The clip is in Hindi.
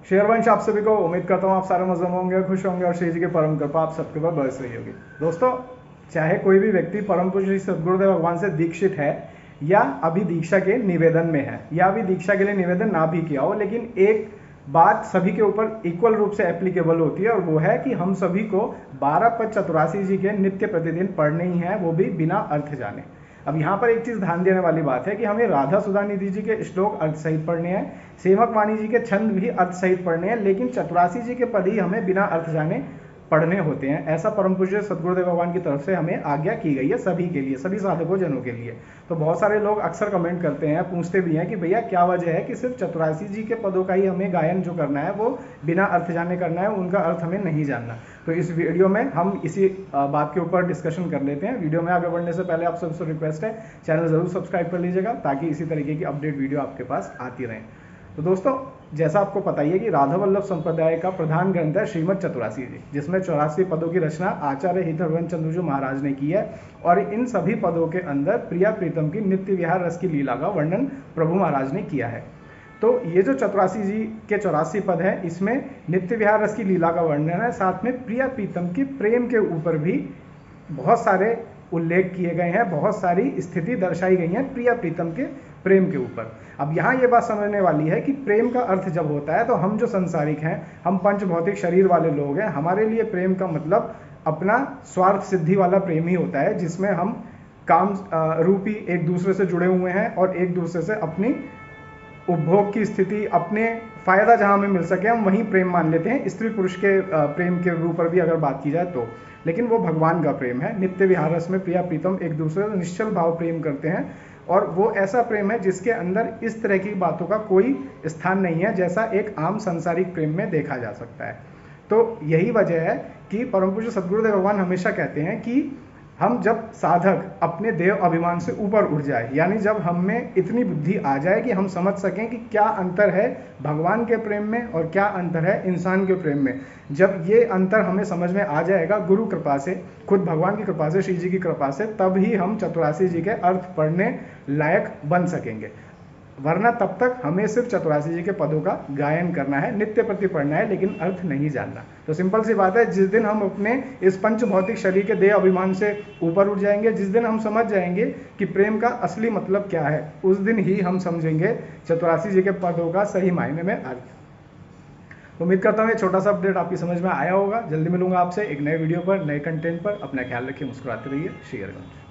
शेरवंश आप सभी को उम्मीद करता हूँ आप सारे मजे में होंगे, खुश होंगे और श्री जी की परम कृपा आप सबके ऊपर बरस रही होगी। दोस्तों, चाहे कोई भी व्यक्ति परम पूज्य श्री सद्गुरुदेव भगवान से दीक्षित है या अभी दीक्षा के निवेदन में है या अभी दीक्षा के लिए निवेदन ना भी किया हो, लेकिन एक बात सभी के ऊपर इक्वल रूप से एप्लीकेबल होती है और वो है कि हम सभी को 12 पद चतुरासी जी के नित्य प्रतिदिन पढ़ने ही हैं, वो भी बिना अर्थ जाने। अब यहाँ पर एक चीज ध्यान देने वाली बात है कि हमें राधा सुधानिधि जी के श्लोक अर्थ सहित पढ़ने हैं, सेवक वाणी जी के छंद भी अर्थ सहित पढ़ने हैं, लेकिन चतुरासी जी के पद ही हमें बिना अर्थ जाने पढ़ने होते हैं। ऐसा परम पूज्य सद्गुरुदेव भगवान की तरफ से हमें आज्ञा की गई है सभी के लिए, सभी साधकों जनों के लिए। तो बहुत सारे लोग अक्सर कमेंट करते हैं, पूछते भी हैं कि भैया क्या वजह है कि सिर्फ चतुरासी जी के पदों का ही हमें गायन जो करना है वो बिना अर्थ जाने करना है, उनका अर्थ हमें नहीं जानना। तो इस वीडियो में हम इसी बात के ऊपर डिस्कशन कर लेते हैं। वीडियो में आगे बढ़ने से पहले आप सबसे रिक्वेस्ट है, चैनल जरूर सब्सक्राइब कर लीजिएगा ताकि इसी तरीके की अपडेट वीडियो आपके पास आती रहे। तो दोस्तों, जैसा आपको पता ही है कि राधा वल्लभ संप्रदाय का प्रधान ग्रंथ है श्रीमद चतुरासी जी, जिसमें 84 पदों की रचना आचार्य हितवर्धन चंद्रजू महाराज ने की है। और इन सभी पदों के अंदर प्रिया प्रीतम की नित्य विहार रस की लीला का वर्णन प्रभु महाराज ने किया है। तो ये जो चतुरासी जी के 84 पद है, इसमें नित्य विहार रस की लीला का वर्णन है, साथ में प्रिया प्रीतम की प्रेम के ऊपर भी बहुत सारे उल्लेख किए गए हैं, बहुत सारी स्थिति दर्शाई गई है प्रिया प्रीतम के प्रेम के ऊपर। अब यहाँ ये बात समझने वाली है कि प्रेम का अर्थ जब होता है तो हम जो संसारिक हैं, हम पंच भौतिक शरीर वाले लोग हैं, हमारे लिए प्रेम का मतलब अपना स्वार्थ सिद्धि वाला प्रेम ही होता है, जिसमें हम काम रूपी एक दूसरे से जुड़े हुए हैं और एक दूसरे से अपनी उपभोग की स्थिति, अपने फायदा जहां हमें मिल सके हम वहीं प्रेम मान लेते हैं। स्त्री पुरुष के प्रेम के ऊपर भी अगर बात की जाए तो, लेकिन वो भगवान का प्रेम है। नित्य विहार रस में प्रिया प्रीतम एक दूसरे से निश्चल भाव प्रेम करते हैं और वो ऐसा प्रेम है जिसके अंदर इस तरह की बातों का कोई स्थान नहीं है जैसा एक आम सांसारिक प्रेम में देखा जा सकता है। तो यही वजह है कि परम पूज्य सद्गुरुदेव भगवान हमेशा कहते हैं कि हम जब साधक अपने देव अभिमान से ऊपर उठ जाए, यानी जब हम में इतनी बुद्धि आ जाए कि हम समझ सकें कि क्या अंतर है भगवान के प्रेम में और क्या अंतर है इंसान के प्रेम में, जब ये अंतर हमें समझ में आ जाएगा गुरु कृपा से, खुद भगवान की कृपा से, श्री जी की कृपा से, तब ही हम चतुरासी जी के अर्थ पढ़ने लायक बन सकेंगे। वरना तब तक हमें सिर्फ चतुरासी जी के पदों का गायन करना है, नित्य प्रति पढ़ना है, लेकिन अर्थ नहीं जानना। तो सिंपल सी बात है, जिस दिन हम अपने इस पंच भौतिक शरीर के देह अभिमान से ऊपर उठ जाएंगे, जिस दिन हम समझ जाएंगे कि प्रेम का असली मतलब क्या है, उस दिन ही हम समझेंगे चतुरासी जी के पदों का सही मायने में अर्थ। उम्मीद करता हूँ ये छोटा सा अपडेट आपकी समझ में आया होगा। जल्दी मिलूंगा आपसे एक नए वीडियो पर, नए कंटेंट पर। अपना ख्याल रखिए, मुस्कुराते रहिए। शेयर करें।